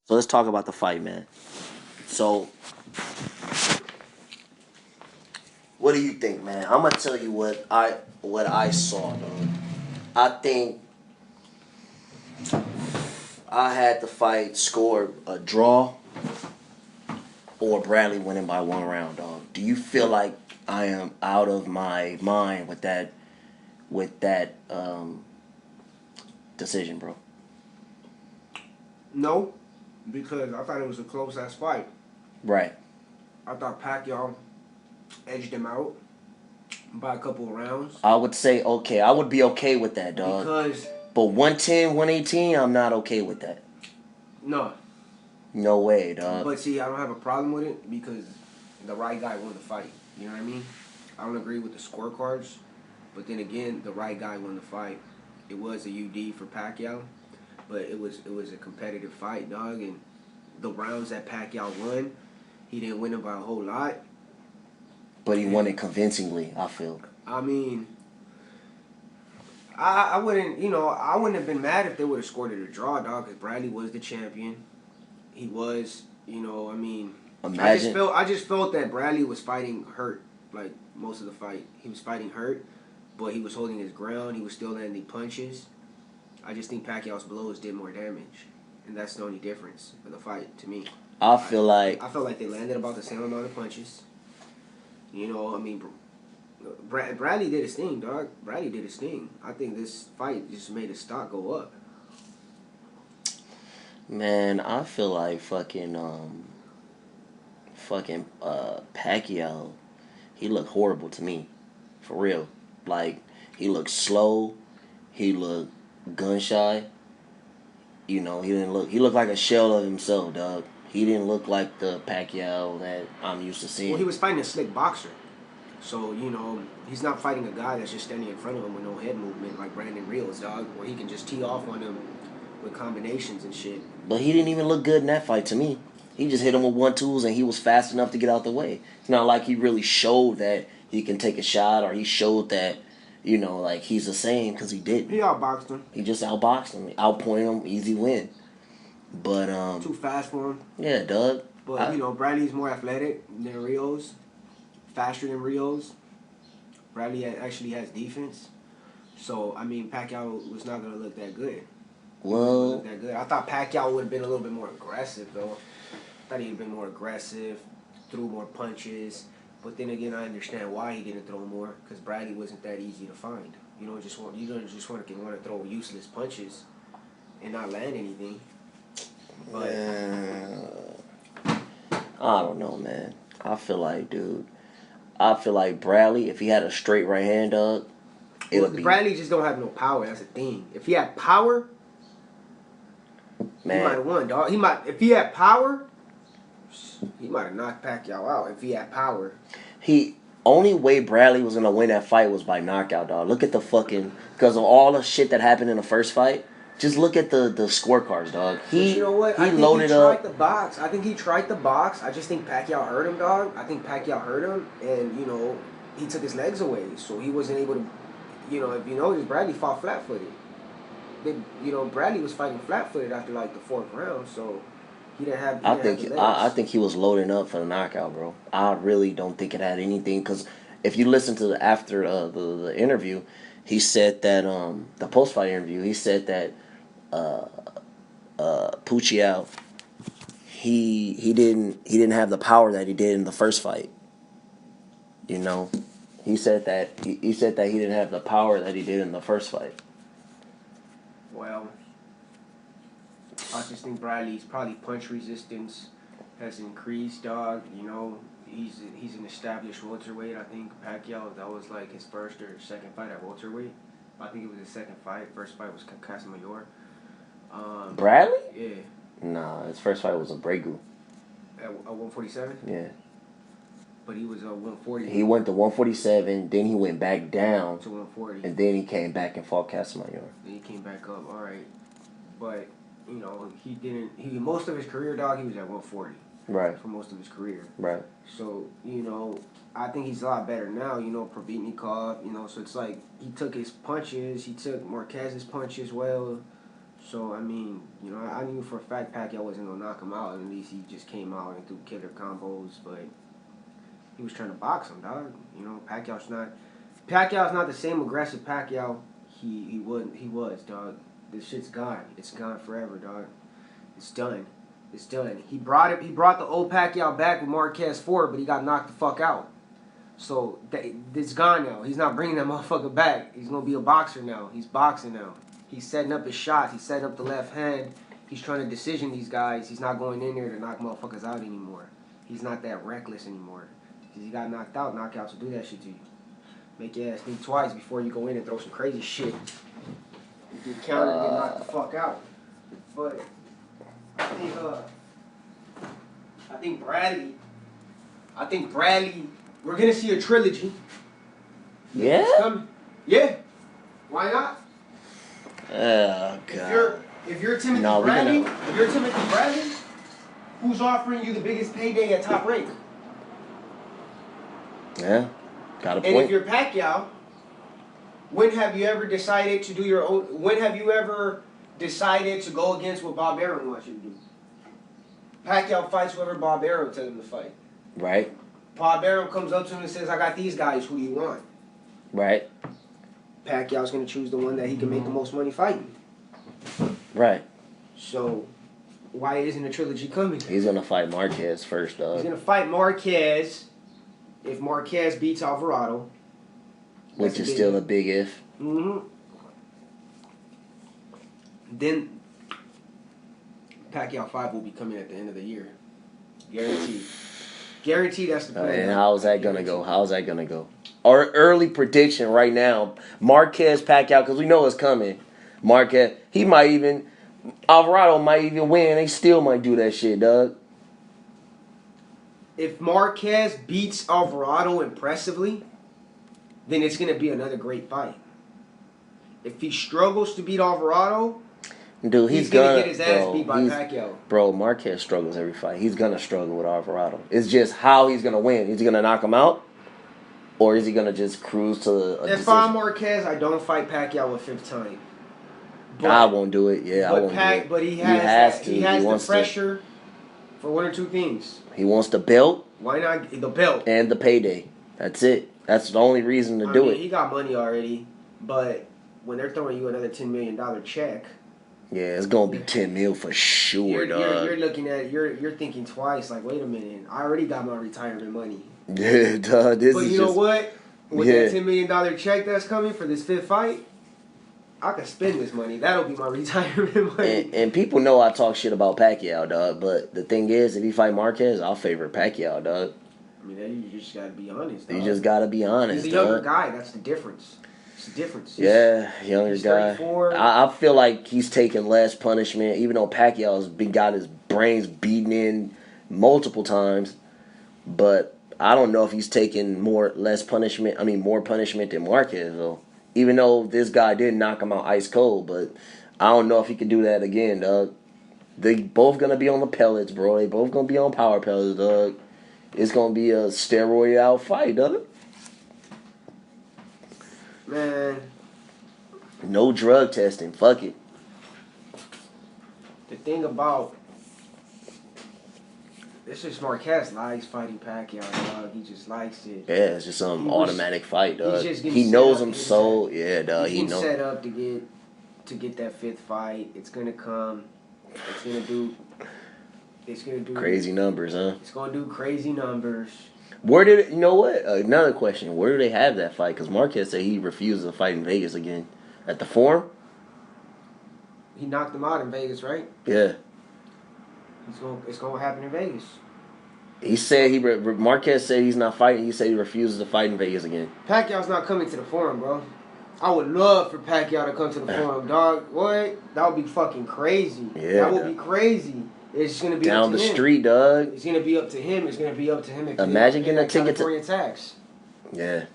So let's talk about the fight, man. So what do you think, man? I'm gonna tell you what I saw, dog. I think I had the fight score a draw or Bradley winning by 1 round, dog. Do you feel like I am out of my mind with that decision, bro? No, because I thought it was a close ass fight. Right. I thought Pacquiao edged him out by a couple of rounds I would say okay. I would be okay with that, dog. because But 110, 118, I'm not okay with that. no. No way, dog. But see, I don't have a problem with it because the right guy won the fight. You know what I mean? I don't agree with the scorecards, but then again, the right guy won the fight. It was a UD for Pacquiao, but it was a competitive fight, dog. And the rounds that Pacquiao won, he didn't win them by a whole lot. But he won it convincingly, I feel. I mean, I wouldn't, I wouldn't have been mad if they would have scored it a draw, dog, because Bradley was the champion. He was, I mean, Imagine. I just felt that Bradley was fighting hurt, like most of the fight. He was fighting hurt, but he was holding his ground. He was still landing punches. I just think Pacquiao's blows did more damage, and that's the only difference for the fight to me. I feel like I felt like they landed about the same amount of punches. I mean, Bradley did his thing, dog. Bradley did his thing. I think this fight just made his stock go up. man, I feel like Pacquiao, he looked horrible to me. For real. Like he looked slow, he looked gun shy. He looked like a shell of himself, dog. He didn't look like the Pacquiao that I'm used to Well, he seeing. was fighting a slick boxer. So, he's not fighting a guy that's just standing in front of him with no head movement like Brandon Reels, dog, where he can just tee off on him with combinations and shit. But he didn't even look good in that fight to me. He just hit him with 1-2s and he was fast enough to get out the way. It's not like he really showed that he can take a shot or he showed that, like he's the same because he He didn't. outboxed him. He just outboxed him, outpointed him, easy win. But Too fast for him. yeah, Doug. But, Bradley's more athletic than Rios, faster than Rios. Bradley actually has defense. So, I mean, Pacquiao was not going to look that good. Well, That good. I thought Pacquiao would have been a little bit more aggressive, though. I thought he'd have been more aggressive, threw more punches. But then again, I understand why he didn't throw more, because Bradley wasn't that easy to find. You don't just want to throw useless punches and not land anything. But I don't know, man. I feel like Bradley, if he had a straight right hand, Doug, it'll be Bradley just don't have no power. That's the thing. If he had power, he might man. have won, dog. If he had power, he might have knocked Pacquiao out. If he had power. He only way Bradley was gonna win that fight was by knockout, dog. Look at the fucking because of all the shit that happened in the first fight. Just look at the scorecards, dog. But you know what? He I think loaded he tried up. the box. I think he tried the box. I just think Pacquiao hurt him, dog. I think Pacquiao hurt him, and he took his legs away, so he wasn't able to. If you notice, Bradley fought flat-footed. Bradley was fighting flat-footed after like the fourth round, so he didn't have. He I didn't have think the I legs. think he was loading up for the knockout, bro. I really don't think it had anything because if you listen to after the interview, he said that the post fight interview, he said that uh, Puccial he didn't have the power that he did in the first fight. You know, he said that he didn't have the power that he did in the first fight. Well, I just think Bradley's probably punch resistance has increased, dog. He's an established welterweight. I think Pacquiao, that was like his first or second fight at welterweight. I think it was his second fight. First fight was Casamayor. Bradley? Yeah, Nah, his first fight was a Bregu. at 147. Yeah, But he was 140 he went to 147, then he went back down, to 140. and then he came back and fought Casamayor. Then he came back up. All right, but he didn't. He most of his career, dog. He was at 140 Right, for most of his career. right. So, I think he's a lot better now, Provetnikov, so it's like he took his punches, he took Marquez's punches well. So I mean, you know, I knew for a fact Pacquiao wasn't gonna knock him out. At least he just came out and threw killer combos, but he was trying to box him, dog. You know, Pacquiao's not the same aggressive Pacquiao he was, dog. This shit's gone. It's gone forever, dog. It's done. It's done. He brought the old Pacquiao back with Marquez Ford, but he got knocked the fuck out. So it's gone now. He's not bringing that motherfucker back. He's gonna be a boxer now. He's boxing now. He's setting up his shots. He's setting up the left hand. He's trying to decision these guys. He's not going in there to knock motherfuckers out anymore. He's not that reckless anymore. He got knocked out. Knockouts will do that shit to you. Make your ass think twice before you go in and throw some crazy shit. You get countered and get knocked the fuck out. But I think Bradley, we're gonna see a trilogy. Yeah? It's coming. Yeah. Why not? Oh god. If you're Timothy Bradley, who's offering you the biggest payday at Top Rank? Yeah. Got a point. And if you're Pacquiao, when have you ever decided to do your own? When have you ever decided to go against what Bob Arum wants you to do? Pacquiao fights whoever Bob Arum tells him to fight. Right. Bob Arum comes up to him and says, "I got these guys. Who do you want?" Right. Pacquiao's gonna choose the one that he can make the most money fighting. Right. So, why isn't a trilogy coming? He's gonna fight Marquez first, dog. He's gonna fight Marquez. If Marquez beats Alvarado, which is still a big if. Mm-hmm. Then Pacquiao 5 will be coming at the end of the year. Guaranteed. Guaranteed that's the plan. And how's that gonna go? How's that gonna go? Our early prediction right now, Marquez Pacquiao, because we know it's coming. Marquez, Alvarado might even win. They still might do that shit, dog. If Marquez beats Alvarado impressively, then it's going to be another great fight. If he struggles to beat Alvarado, dude, he's going to get his ass beat by Pacquiao. Bro, Marquez struggles every fight. He's going to struggle with Alvarado. It's just how he's going to win. Is he going to knock him out? Or is he going to just cruise to a decision? If I'm Marquez, I don't fight Pacquiao a fifth time. But, I won't do it. Yeah, I won't do it. But he has the pressure for one or two things. He wants the belt. Why not the belt? And the payday. That's it. That's the only reason to do it. He got money already, but when they're throwing you another $10 million check, yeah, it's gonna be $10 million for sure, dog. You're looking at you're thinking twice. Like, wait a minute, I already got my retirement money. Yeah, dog. But you know what? With that $10 million check that's coming for this fifth fight, I can spend this money. That'll be my retirement money. And people know I talk shit about Pacquiao, dog. But the thing is, if he fight Marquez, I'll favor Pacquiao, dog. I mean, you just gotta be honest, dog. You just gotta be honest, He's a younger guy. That's the difference. It's the difference. Yeah, younger guy. 34. I feel like he's taking less punishment, even though Pacquiao's got his brains beaten in multiple times. But I don't know if he's taking more punishment than Marquez, though. Even though this guy did knock him out ice cold, but I don't know if he could do that again, dog. They both gonna be on the pellets, bro. They both gonna be on power pellets, dog. It's gonna be a steroid out fight, dog. Man. No drug testing. Fuck it. The thing about this is Marquez likes fighting Pacquiao, dog. He just likes it. Yeah, it's just some automatic fight, dog. He knows him so. Yeah, dog. He's set up to get that fifth fight. It's gonna come. It's gonna do crazy numbers, huh? It's gonna do crazy numbers. You know what? Another question. Where do they have that fight? Because Marquez said he refuses to fight in Vegas again. At the Forum? He knocked him out in Vegas, right? Yeah. It's gonna happen in Vegas. He said Marquez said he's not fighting. He said he refuses to fight in Vegas again. Pacquiao's not coming to the Forum, bro. I would love for Pacquiao to come to the Forum, dog. What? That would be fucking crazy. Yeah, that would be crazy. It's gonna be down up to the him. street, dog. It's gonna be up to him. It's gonna be up to him. Imagine getting a ticket California tax. Yeah.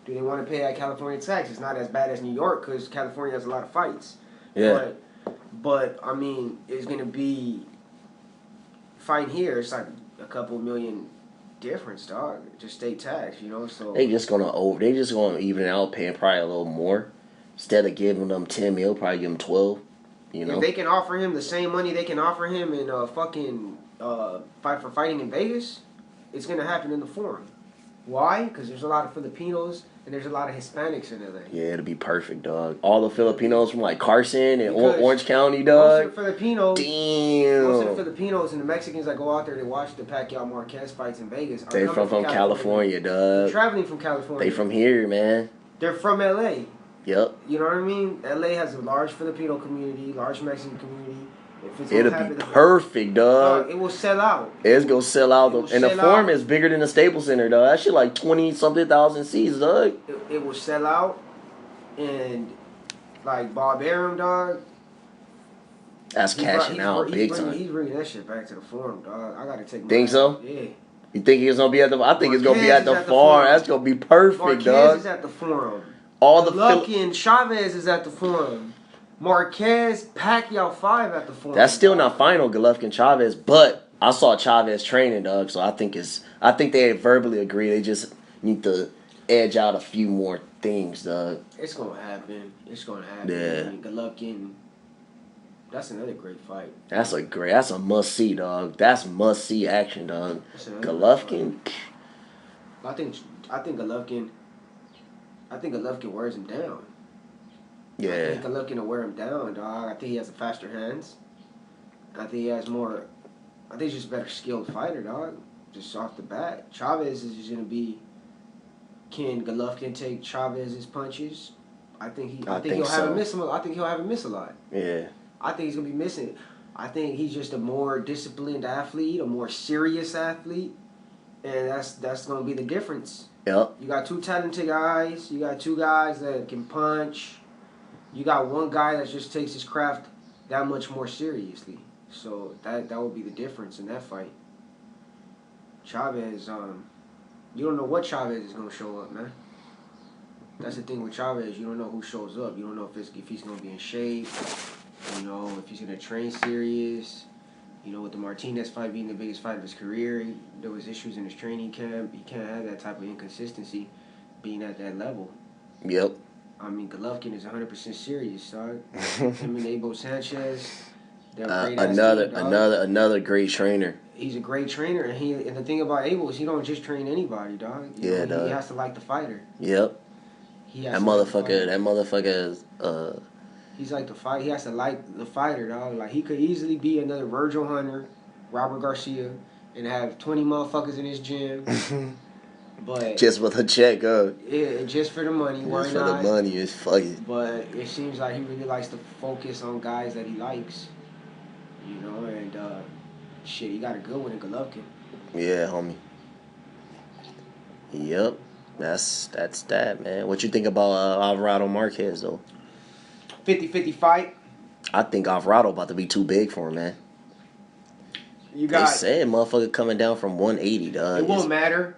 Do they want to pay that California tax? It's not as bad as New York because California has a lot of fights. Yeah. But I mean, it's gonna be fighting here. It's like a couple million difference, dog. Just state tax, you know. So they just gonna even out, paying probably a little more. Instead of giving them $10 million, probably give them $12 You know, If they can offer him the same money they can offer him in fight for fighting in Vegas, it's gonna happen in the Forum. Why? Because there's a lot of Filipinos and there's a lot of Hispanics in LA. yeah, it'll be perfect, dog. All the Filipinos from like Carson and Because Orange County, Most dog. of the Filipinos, Damn. most of the Filipinos and the Mexicans that go out there to watch the Pacquiao Marquez fights in Vegas are They coming from California, They're dog. traveling from California. They from here, man. They're from LA. Yep. You know what I mean? LA has a large Filipino community, large Mexican community. If it's It'll gonna be happen, perfect, dog. it will sell out. It's gonna sell It out, will and the sell Forum out. is bigger than the Staples Center, dog. That shit like 20-something thousand seats, dog. It will sell out, and like Bob Arum, dog. That's cashing out big time. He's bringing that shit back to the Forum, dog. I gotta take. Think so? Yeah. You think it's gonna be at the? I think it's gonna be Marquez at the is at the Forum. Forum. That's gonna be perfect, Marquez dog. is at the Forum. All the Golovkin, Chavez is at the Forum. Marquez, Pacquiao 5 at the Forum. That's still not final, Golovkin Chavez, but I saw Chavez training, dog. So I think they verbally agree. They just need to edge out a few more things, dog. It's gonna happen. It's gonna happen. Yeah. I mean, Golovkin. That's another great fight. That's a must see, dog. That's must see action, dog. That's another Golovkin. great fight. I think Golovkin wears him down. I Yeah. think Golovkin will wear him down, dog. I think he has faster hands. I think he has more. I think he's just a better skilled fighter, dog. Just off the bat, Chavez is just gonna be. Can Golovkin take Chavez's punches? I think he'll have him miss him. I think he'll have him miss a lot. Yeah. I think he's gonna be missing. I think he's just a more disciplined athlete, a more serious athlete, and that's gonna be the difference. Yep. You got two talented guys. You got two guys that can punch. You got one guy that just takes his craft that much more seriously. So that will be the difference in that fight. Chavez, you don't know what Chavez is gonna show up, man. That's the thing with Chavez. You don't know who shows up. You don't know if he's gonna be in shape. You know, if he's gonna train serious. You know, with the Martinez fight being the biggest fight of his career, there was issues in his training camp. You can't have that type of inconsistency being at that level. Yep. I mean, Golovkin is 100% serious, dog. Him and Abel Sanchez, they're great another great trainer. He's a great trainer, and the thing about Abel is he don't just train anybody, dog. He has to like the fighter. Yep. That motherfucker. He's like the fight. He has to like the fighter, dog. Like he could easily be another Virgil Hunter, Robert Garcia, and have 20 motherfuckers in his gym. But just with a check, yeah, just for the money. Why just not? for the money, it's fucking. But it seems like he really likes to focus on guys that he likes. You know, and shit, he got a good one in Golovkin. Yeah, homie. Yep, that's that, man. What you think about Alvarado Marquez though? 50-50 fight. I think Alvarado about to be too big for him, man. You got. They said motherfucker coming down from 180, dog. It won't matter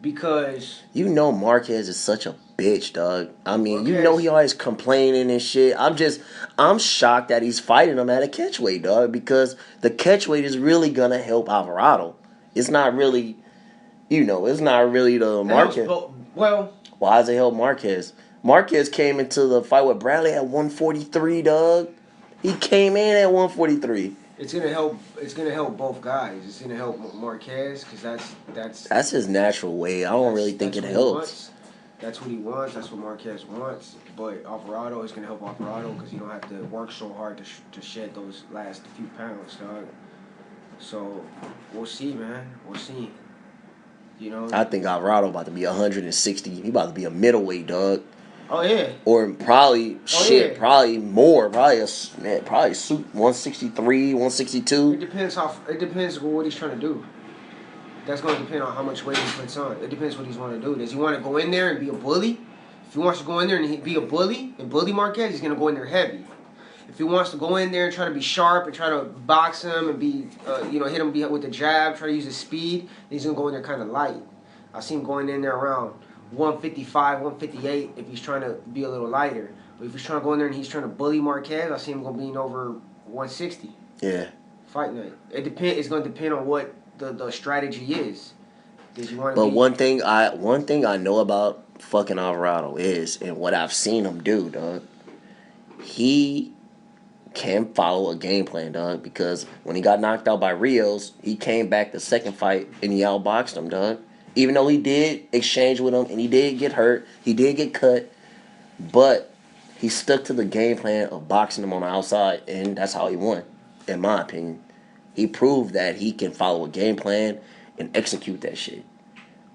because you know Marquez is such a bitch, dog. I mean, Marquez, you know he always complaining and shit. I'm shocked that he's fighting him at a catchweight, dog, because the catchweight is really gonna help Alvarado. It's not really, it's not really the Marquez. Well, why does it help Marquez? Marquez came into the fight with Bradley at 143, dog. He came in at 143. It's gonna help. It's gonna help both guys. It's gonna help Marquez because that's his natural way. I don't really think it helps. That's what he wants. That's what Marquez wants. But Alvarado is gonna help Alvarado because you don't have to work so hard to shed those last few pounds, dog. So we'll see, man. We'll see. I think Alvarado about to be 160. He about to be a middleweight, dog. Oh yeah. Or probably probably more. Probably 163, 162. It depends what he's trying to do. That's going to depend on how much weight he puts on. It depends what he's want to do. Does he want to go in there and be a bully? If he wants to go in there and be a bully and bully Marquez, he's going to go in there heavy. If he wants to go in there and try to be sharp and try to box him and be, hit him with the jab, try to use his speed, then he's going to go in there kind of light. I see him going in there around 155, 158 if he's trying to be a little lighter. But if he's trying to go in there and he's trying to bully Marquez, I see him going over 160. Yeah. Fight night. It's going to depend on what the strategy is. Does you want to? But one thing I know about fucking Alvarado is, and what I've seen him do, dog. He can follow a game plan, dog. Because when he got knocked out by Rios, he came back the second fight and he outboxed him, dog. Even though he did exchange with him and he did get hurt, he did get cut, but he stuck to the game plan of boxing him on the outside, and that's how he won, in my opinion. He proved that he can follow a game plan and execute that shit.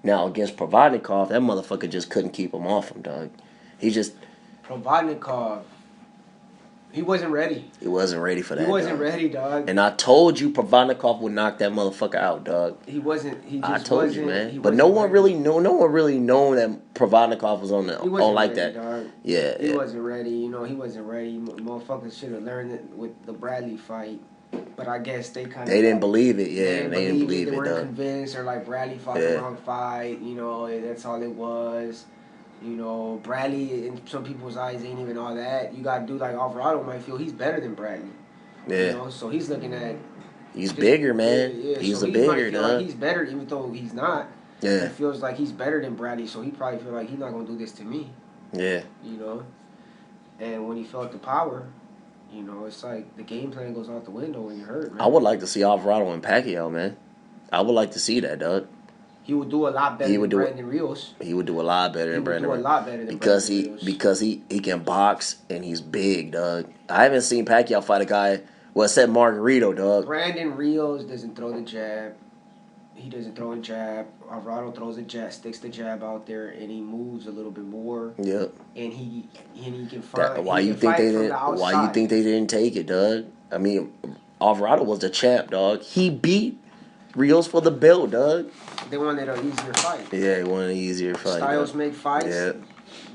Now, against Provodnikov, that motherfucker just couldn't keep him off him, dog. He just... Provodnikov, he wasn't ready. He wasn't ready for that, He wasn't dog. ready, dog. And I told you Provodnikov would knock that motherfucker out, dog. He wasn't. He just I told wasn't, you, man. he But wasn't no one ready. really knew. No one really known that Provodnikov was on like ready, that. Dog. Yeah, He yeah. wasn't ready. You know, he wasn't ready. Motherfuckers should have learned it with the Bradley fight. But I guess they kind of... They didn't believe it. Yeah, They didn't believe They it, weren't dog. convinced. Or like Bradley fought the wrong fight. You know, that's all it was. You know, Bradley in some people's eyes ain't even all that. You got to do like Alvarado might feel he's better than Bradley. Yeah. You know, so he's looking at... He's bigger, man. Yeah, He's so a he bigger, might feel dog. like he's better, even though he's not. Yeah. He feels like he's better than Bradley, so he probably feel like he's not gonna do this to me. Yeah. You know. And when he felt the power, you know, it's like the game plan goes out the window when you're hurt, man. I would like to see Alvarado and Pacquiao, man. I would like to see that, dog. He would do a lot better than Brandon Rios. He would do a lot better than Brandon Rios. He would do a lot better than because Brandon Rios. Because he can box and he's big, dog. I haven't seen Pacquiao fight a guy. Well, except Margarito, dog. Brandon Rios doesn't throw the jab. He doesn't throw a jab. Alvarado throws a jab, sticks the jab out there, and he moves a little bit more. Yep. And he can find. Why you think they didn't? Why you think they didn't take it, dog? I mean, Alvarado was the champ, dog. He beat Rios for the belt, dog. They wanted an easier fight. Yeah, he wanted an easier fight. Styles dog. make fights. Yeah.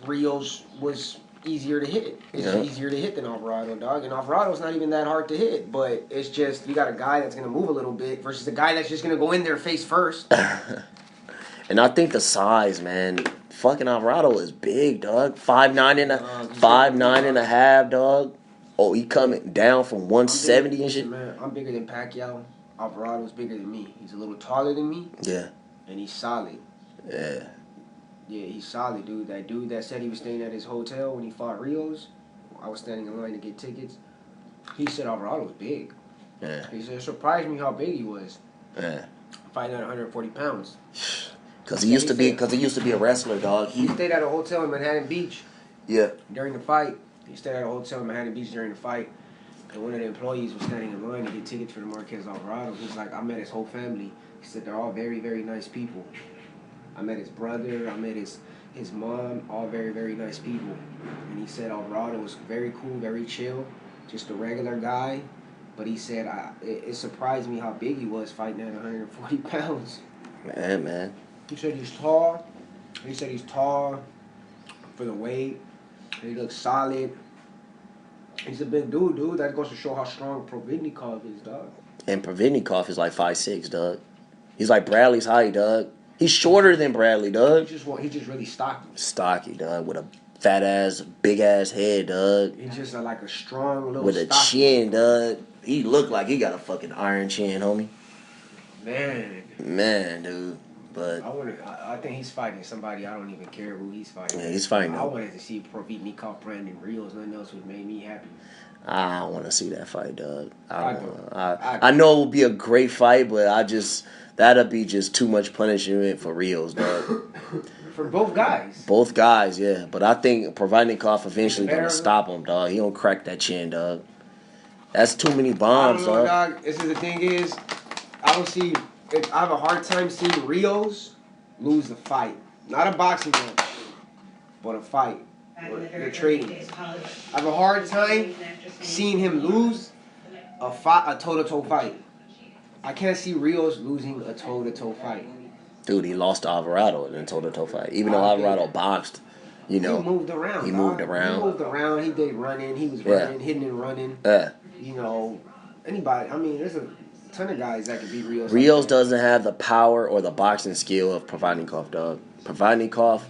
Rios was easier to hit. It's Yeah. easier to hit than Alvarado, dog. And Alvarado's not even that hard to hit, but it's just you got a guy that's gonna move a little bit versus a guy that's just gonna go in there face first. And I think the size, man. Fucking Alvarado is big, dog. 5'9" and 5'9" and a half, dog. Oh, he coming down from 170 and shit. Man, I'm bigger than Pacquiao. Alvarado's bigger than me. He's a little taller than me. Yeah. And he's solid. Yeah. Yeah, he's solid, dude. That dude that said he was staying at his hotel when he fought Rios, I was standing in line to get tickets. He said Alvarado was big. Yeah. He said it surprised me how big he was. Yeah. Fighting at 140 pounds. Cause he used to be a wrestler, dog. He stayed at a hotel in Manhattan Beach Yeah. during the fight. He stayed at a hotel in Manhattan Beach during the fight. And one of the employees was standing in line to get tickets for the Marquez Alvarado. He's like, I met his whole family. He said they're all very, very nice people. I met his brother. I met his mom. All very, very nice people. And he said Alvarado was very cool, very chill, just a regular guy. But he said it surprised me how big he was fighting at 140 pounds. Man. He said he's tall. He said he's tall for the weight. He looks solid. He's a big dude. That goes to show how strong Provodnikov is, dog. And Provodnikov is like 5'6", dog. He's like Bradley's height, dog. He's shorter than Bradley, dog. He's just really stocky. Stocky, dog, with a fat ass, big ass head, dog. He's just like a strong little With a stocky. chin, dog. He looked like he got a fucking iron chin, homie. Man, dude. But I think he's fighting somebody. I don't even care who he's fighting. yeah, he's fighting. I wanted to see Provodnikov, Brandon Rios. Nothing else would make me happy. I don't want to see that fight, dog. I I know it will be a great fight, but that'll be just too much punishment for Rios, dog. For both guys. Both guys, yeah. But I think Provodnikov eventually Better- gonna stop him, dog. He don't crack that chin, dog. That's too many I bombs, don't know, dog. dog. This is the thing is, I don't see. I have a hard time seeing Rios lose the fight. Not a boxing match, but a fight. They're trading. I have a hard time seeing him lose a toe-to-toe fight. I can't see Rios losing a toe-to-toe fight. Dude, he lost to Alvarado in a toe-to-toe fight. Even though Alvarado boxed, you know. He moved around. He dog. moved around. He moved around. He did running. He was Yeah. running, hitting and running. Yeah. You know, anybody. I mean, there's a ton of guys that could beat Rios. Rios like that. doesn't have the power or the boxing skill of Provodnikov, dog. Provodnikov,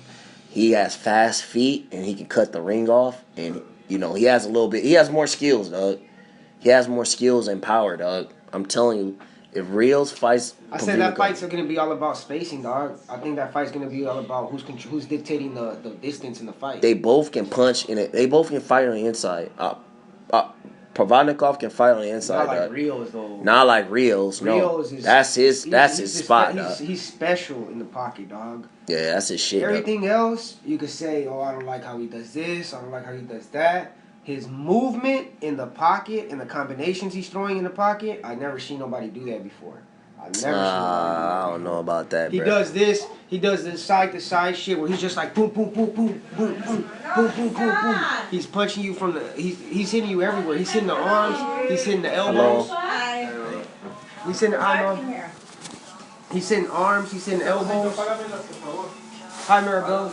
he has fast feet and he can cut the ring off. And, you know, he has more skills, dog. He has more skills and power, dog. I'm telling you, if Rios fights I said that fight's going to be all about spacing, dog. I think that fight's going to be all about who's dictating the distance in the fight. they both can punch in it. They both can fight on the inside. Provodnikov can fight on the inside. Not like Rios though. Not like Rios. No, Rios is that's his spot. He's special in the pocket, dog. Yeah, that's his shit. Everything else, you could say, oh, I don't like how he does this. I don't like how he does that. His movement in the pocket and the combinations he's throwing in the pocket, I never seen nobody do that before. I don't know about that. He does this. He does this side to side shit where he's just like boom, boom, boom, boom, boom, boom, boom, boom, boom, boom. He's punching you from the. He's hitting you everywhere. He's hitting the arms. He's hitting the elbows. Hello? He's hitting He's hitting arms. He's hitting elbows. Hi, Maribel.